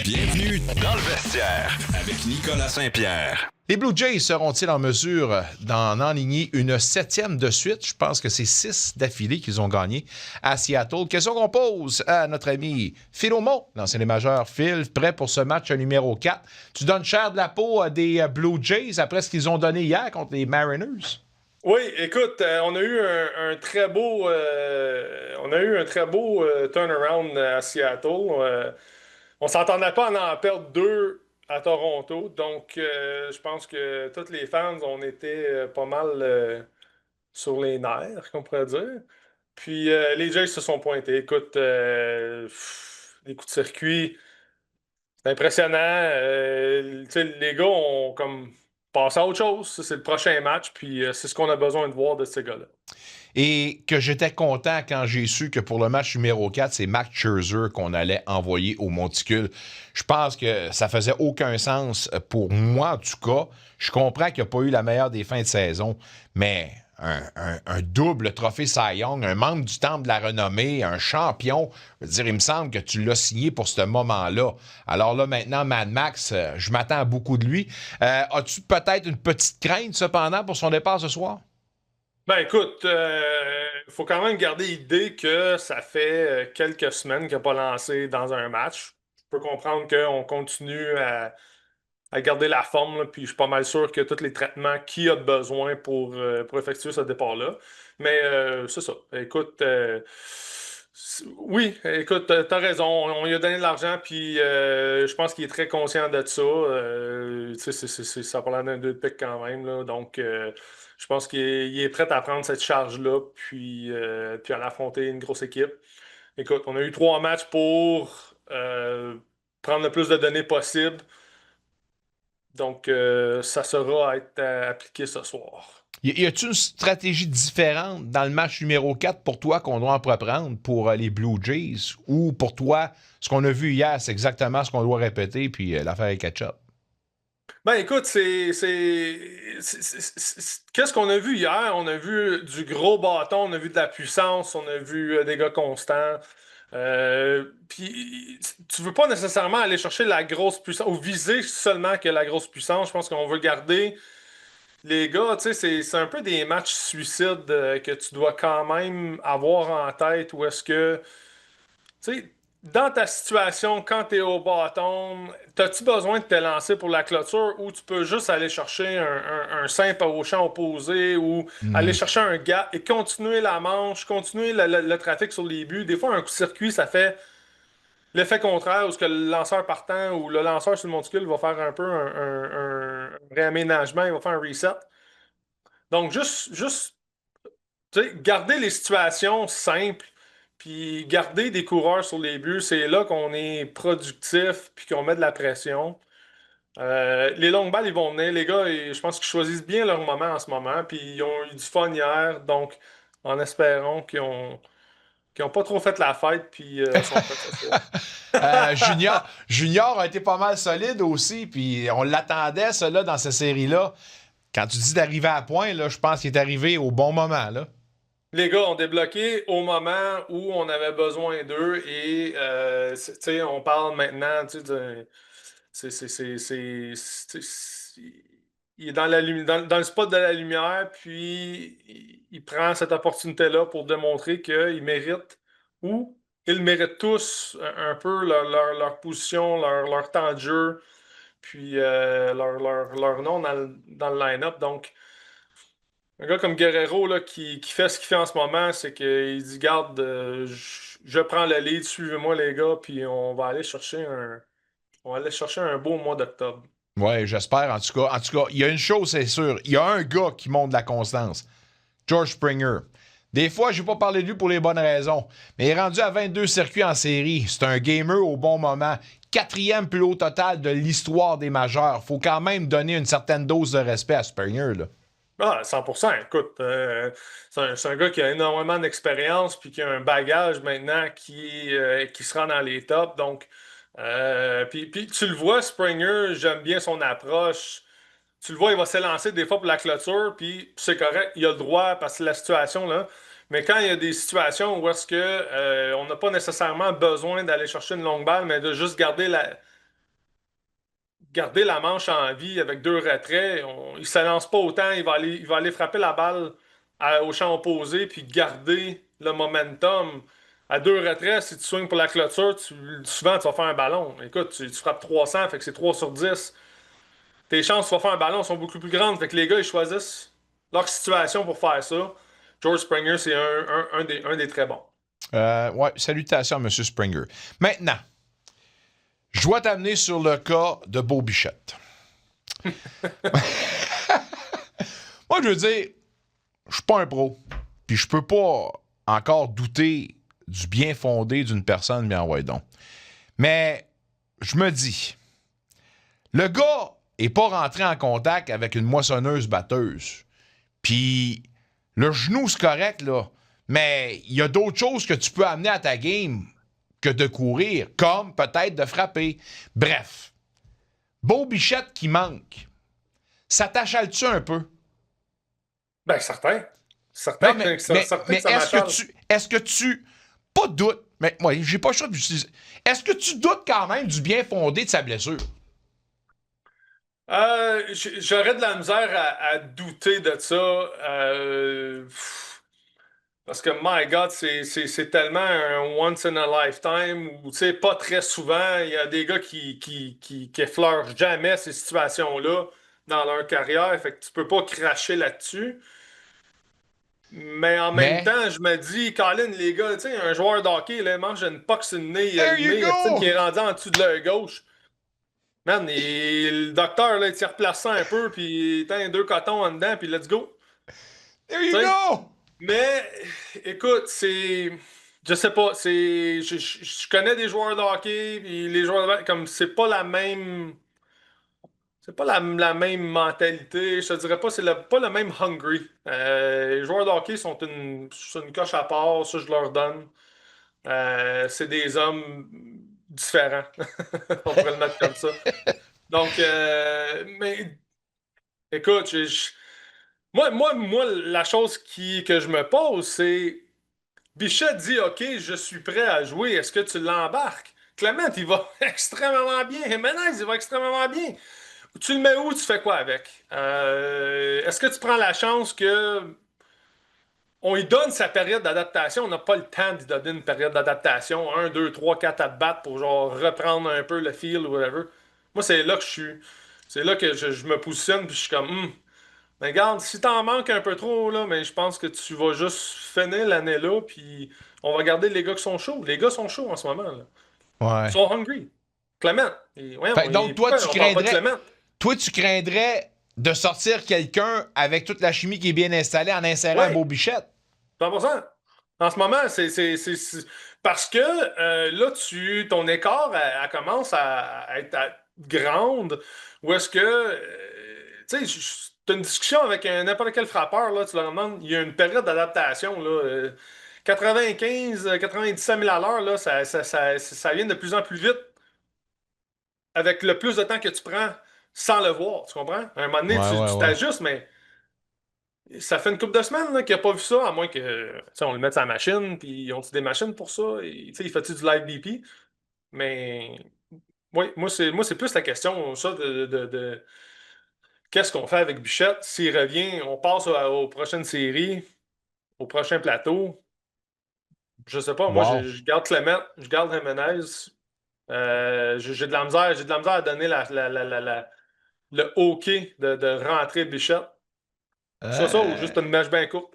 Bienvenue dans le vestiaire avec Nicolas Saint-Pierre. Les Blue Jays seront-ils en mesure d'en enligner une 7e de suite? Je pense que c'est 6 d'affilée qu'ils ont gagné à Seattle. Question qu'on pose à notre ami Phil Aumont, l'ancien des majeurs. Phil, prêt pour ce match numéro 4. Tu donnes cher de la peau à des Blue Jays après ce qu'ils ont donné hier contre les Mariners? Oui, écoute, on a eu un très beau, turnaround à Seattle. On s'entendait pas à en perdre deux à Toronto, donc je pense que tous les fans, on était pas mal sur les nerfs, qu'on pourrait dire. Puis les Jays se sont pointés. Écoute, les coups de circuit, c'est impressionnant. Tu sais, les gars ont comme passé à autre chose. Ça, c'est le prochain match, puis c'est ce qu'on a besoin de voir de ces gars-là. Et que j'étais content quand j'ai su que pour le match numéro 4, c'est Max Scherzer qu'on allait envoyer au Monticule. Je pense que ça faisait aucun sens pour moi, en tout cas. Je comprends qu'il n'y a pas eu la meilleure des fins de saison, mais un double trophée Cy Young, un membre du Temple de la Renommée, un champion, je veux dire, il me semble que tu l'as signé pour ce moment-là. Alors là, maintenant, Mad Max, je m'attends à beaucoup de lui. As-tu peut-être une petite crainte, cependant, pour son départ ce soir? Ben écoute, il faut quand même garder l'idée que ça fait quelques semaines qu'il n'a pas lancé dans un match. Je peux comprendre qu'on continue à garder la forme, là, puis je suis pas mal sûr que tous les traitements qu'il a besoin pour effectuer ce départ-là. Mais c'est ça. Écoute, oui, écoute, t'as raison. On lui a donné de l'argent, puis je pense qu'il est très conscient de ça. Tu sais, ça parle d'un 2 de pique quand même, là. Donc, je pense qu'il est prêt à prendre cette charge-là, puis à l'affronter une grosse équipe. Écoute, on a eu 3 matchs pour prendre le plus de données possible. Donc, ça sera à être appliqué ce soir. Y a-t-il une stratégie différente dans le match numéro 4 pour toi qu'on doit reprendre pour les Blue Jays? Ou pour toi, ce qu'on a vu hier, c'est exactement ce qu'on doit répéter, puis l'affaire est catch-up? Ben écoute, qu'est-ce qu'on a vu hier? On a vu du gros bâton, on a vu de la puissance, on a vu des gars constants. Puis tu veux pas nécessairement aller chercher la grosse puissance ou viser seulement que la grosse puissance. Je pense qu'on veut garder les gars, tu sais, c'est un peu des matchs suicides que tu dois quand même avoir en tête où est-ce que, tu sais, dans ta situation, quand tu es au bâton, t'as-tu besoin de te lancer pour la clôture ou tu peux juste aller chercher un simple au champ opposé ou aller chercher un gars et continuer la manche, continuer le trafic sur les buts. Des fois, un coup de circuit, ça fait l'effet contraire où ce que le lanceur partant ou le lanceur sur le monticule va faire un peu un réaménagement, il va faire un reset. Donc, juste tu sais, garder les situations simples, puis garder des coureurs sur les buts, c'est là qu'on est productif, puis qu'on met de la pression. Les longues balles, ils vont venir. Les gars, je pense qu'ils choisissent bien leur moment en ce moment, puis ils ont eu du fun hier, donc en espérant qu'ils ont pas trop fait la fête, puis sont prêts ce soir. Junior a été pas mal solide aussi, puis on l'attendait, cela, dans cette série-là. Quand tu dis d'arriver à point, là, je pense qu'il est arrivé au bon moment, là. Les gars ont débloqué au moment où on avait besoin d'eux et tu sais, on parle maintenant, tu sais, il est dans, dans le spot de la lumière, puis il prend cette opportunité-là pour démontrer qu'il mérite ou ils méritent tous un peu leur position, leur temps de jeu, puis leur nom dans le line-up. Donc, un gars comme Guerrero là, qui fait ce qu'il fait en ce moment, c'est qu'il dit garde, je prends le lead, suivez-moi les gars, puis on va aller chercher un beau mois d'octobre. Ouais, j'espère, en tout cas. En tout cas, il y a une chose, c'est sûr. Il y a un gars qui montre de la constance. George Springer. Des fois, je ne vais pas parler de lui pour les bonnes raisons, mais il est rendu à 22 circuits en série. C'est un gamer au bon moment. 4e plus haut total de l'histoire des majeurs. Faut quand même donner une certaine dose de respect à Springer, là. Ah, 100%. Écoute, c'est un gars qui a énormément d'expérience puis qui a un bagage maintenant qui se rend dans les tops. Donc, puis tu le vois, Springer, j'aime bien son approche. Tu le vois, il va s'élancer des fois pour la clôture, puis c'est correct, il a le droit parce que c'est la situation là. Mais quand il y a des situations où est-ce que on n'a pas nécessairement besoin d'aller chercher une longue balle, mais de juste garder garder la manche en vie avec 2 retraits. Il ne s'élance pas autant. Il va aller frapper la balle au champ opposé puis garder le momentum. À 2 retraits, si tu swings pour la clôture, souvent tu vas faire un ballon. Écoute, tu frappes 300, fait que c'est 3 sur 10. Tes chances de faire un ballon sont beaucoup plus grandes. Fait que les gars, ils choisissent leur situation pour faire ça. George Springer, c'est un des très bons. Ouais, salutations à M. Springer. Maintenant, je dois t'amener sur le cas de Beau Bichette. Moi, je veux dire, je suis pas un pro, puis je peux pas encore douter du bien fondé d'une personne, bien ouais donc. Mais je me dis, le gars est pas rentré en contact avec une moissonneuse-batteuse. Puis le genou, c'est correct, là. Mais il y a d'autres choses que tu peux amener à ta game que de courir, comme peut-être de frapper. Bref, Beau Bichette qui manque, ça t'achale-tu un peu? Ben, certain. Certain, Non, mais, que ça, mais, certain mais que ça m'achale. est-ce que tu, pas doute, mais moi, j'ai pas le choix d'utiliser. Est-ce que tu doutes quand même du bien fondé de sa blessure? J'aurais de la misère à douter de ça. Parce que, my God, c'est tellement un once in a lifetime où, tu sais, pas très souvent, il y a des gars qui effleurent jamais ces situations-là dans leur carrière. Fait que tu peux pas cracher là-dessus. Mais en même Mais, temps, je me dis, Colin, les gars, tu sais, un joueur de hockey, là, il mange une puck sur le nez, there le you nez, qui go! est rendu en dessous de l'œil gauche. Man, le docteur, là, il tire replace ça un peu, puis il 2 cotons en dedans, puis let's go. There you Tu sais? go! Mais, écoute, c'est. Je sais pas, c'est. Je connais des joueurs de hockey, puis les joueurs de comme c'est pas la même. C'est pas la même mentalité. Je te dirais pas, pas le même hungry. Les joueurs de hockey sont une coche à part, ça je leur donne. C'est des hommes différents. On pourrait le mettre comme ça. Donc, mais écoute, moi, la chose que je me pose, c'est Bichette dit OK, je suis prêt à jouer. Est-ce que tu l'embarques? Clement, il va extrêmement bien. Jimenez, il va extrêmement bien. Tu le mets où? Tu fais quoi avec? Est-ce que tu prends la chance que on lui donne sa période d'adaptation? On n'a pas le temps d'y donner une période d'adaptation. 1, 2, 3, 4 à battre pour genre reprendre un peu le feel ou whatever. Moi, c'est là que je suis. C'est là que je me positionne puis je suis comme mais regarde, si t'en manques un peu trop, là, mais je pense que tu vas juste finir l'année là, puis on va garder les gars qui sont chauds. Les gars sont chauds en ce moment, là. Ils Ouais. sont hungry. Clément. Voyons, Fait que donc, toi, pourquoi on parle pas de Clément? tu craindrais de sortir quelqu'un avec toute la chimie qui est bien installée en insérant un Oui, Beau Bichette? 100%. En ce moment, parce que là, ton écart, elle commence à être grande. Ou est-ce que, tu sais, tu as une discussion avec n'importe quel frappeur, là, tu leur demandes, il y a une période d'adaptation, là. 97 000 à l'heure, là, ça vient de plus en plus vite avec le plus de temps que tu prends sans le voir, tu comprends? À un moment donné, Ouais, ouais, tu ouais. t'ajustes, mais ça fait une couple de semaines là, qu'il n'a pas vu ça, à moins que tu sais, on le mette sur la machine, puis ils ont des machines pour ça, et tu sais, il fait-tu du live BP? Mais oui, moi c'est plus la question, ça, de qu'est-ce qu'on fait avec Bichette? S'il revient, on passe aux prochaines séries, au prochain plateau. Je sais pas, moi Wow. je garde Clement, je garde Jimenez. J'ai de la misère à donner le OK de rentrer Bichette. Soit ça ou Euh, juste une match bien courte.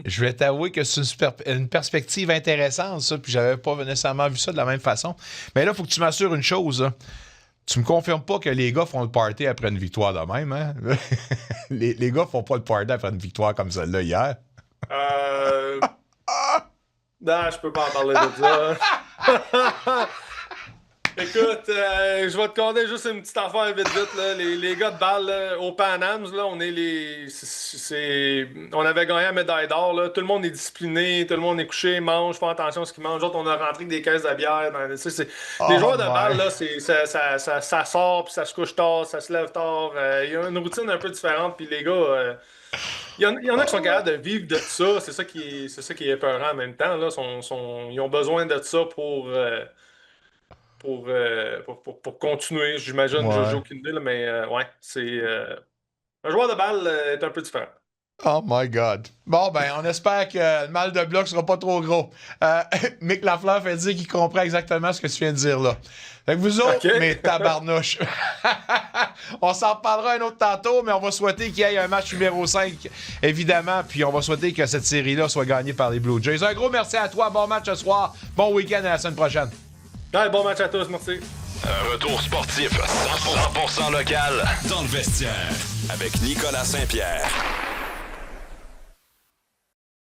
je vais t'avouer que c'est une perspective intéressante, ça, puis j'avais pas nécessairement vu ça de la même façon. Mais là, il faut que tu m'assures une chose, là. Tu me confirmes pas que les gars font le party après une victoire de même, hein? Les gars font pas le party après une victoire comme celle-là hier. Euh, non, je peux pas en parler de ça. Écoute, je vais te conter juste une petite affaire vite vite là. Les gars de balle là, au Pan Ams, là, on est les. On avait gagné la médaille d'or. Là. Tout le monde est discipliné, tout le monde est couché, mange, fait attention à ce qu'ils mangent. Autres, on a rentré avec des caisses de bière. Les Oh joueurs de balle, my! là, ça sort, puis ça se couche tard, ça se lève tard. Il y a une routine un peu différente, puis les gars. Il y en a qui sont capables de vivre de ça. C'est ça qui est épeurant en même temps. Là. Ils ont besoin de ça pour continuer. J'imagine, Ouais. j'ai aucune idée, là, mais ouais, c'est. Un joueur de balle est un peu différent. Oh my God. Bon, ben, on espère que le mal de bloc sera pas trop gros. Mick Lafleur fait dire qu'il comprend exactement ce que tu viens de dire là. Fait que vous autres, OK. mes tabarnouches. On s'en reparlera un autre tantôt, mais on va souhaiter qu'il y ait un match numéro 5, évidemment, puis on va souhaiter que cette série-là soit gagnée par les Blue Jays. Un gros merci à toi, bon match ce soir, bon week-end à la semaine prochaine. Ouais, bon match à tous, merci. Un retour sportif 100% local dans le vestiaire avec Nicolas Saint-Pierre.